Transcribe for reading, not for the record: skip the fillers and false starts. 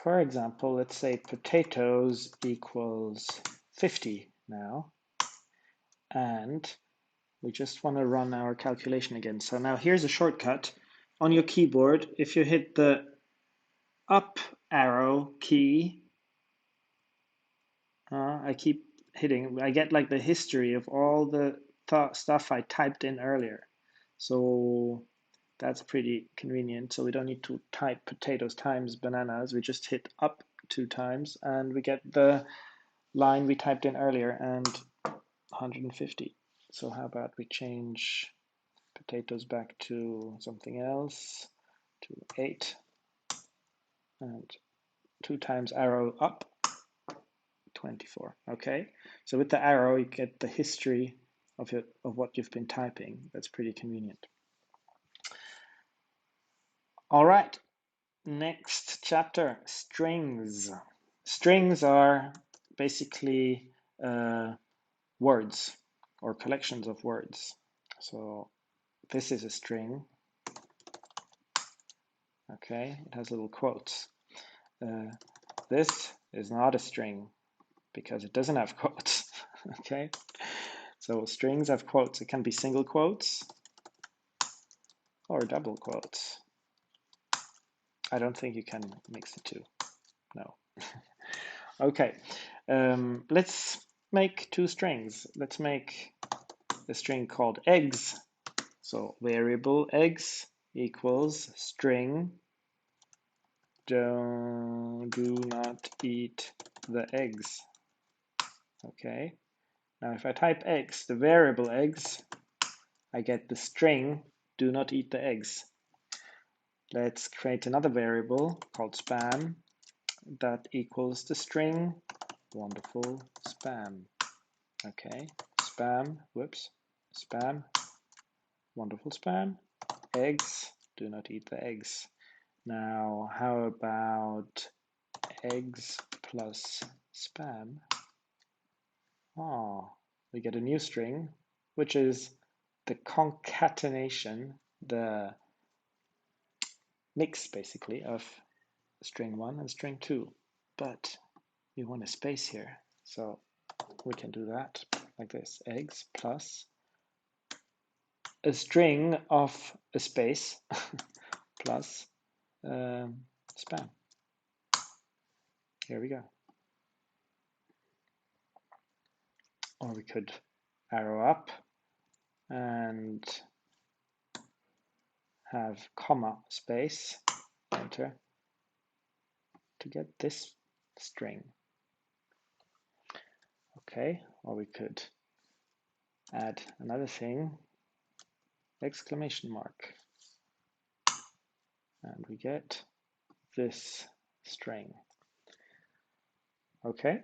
for example, let's say potatoes equals 50 now. And we just want to run our calculation again. So now here's a shortcut. On your keyboard, if you hit the up arrow key, I keep hitting, I get like the history of all the stuff I typed in earlier. So that's pretty convenient. So we don't need to type potatoes times bananas. We just hit up 2 times and we get the line we typed in earlier and 150. So how about we change potatoes back to something else, to 8, and 2 times arrow up, 24. Okay, so with the arrow you get the history of what you've been typing. That's pretty convenient. All right, next chapter, strings. Strings are basically words or collections of words. So this is a string. Okay, it has little quotes. This is not a string because it doesn't have quotes. Okay, so strings have quotes. It can be single quotes or double quotes. I don't think you can mix the two. No. Okay, let's make 2 strings. Let's make a string called eggs. So variable eggs equals string do not eat the eggs. Okay, now if I type eggs, the variable eggs, I get the string do not eat the eggs. Let's create another variable called spam that equals the string wonderful spam. Okay, spam, whoops, spam, wonderful spam, eggs, do not eat the eggs. Now, how about eggs plus spam? Oh, we get a new string, which is the concatenation, the mix basically of string 1 and string 2. But we want a space here, so we can do that like this, eggs plus a string of a space plus spam. Here we go. Or we could arrow up and have comma space, enter, to get this string. Okay, or we could add another thing, exclamation mark, and we get this string. Okay,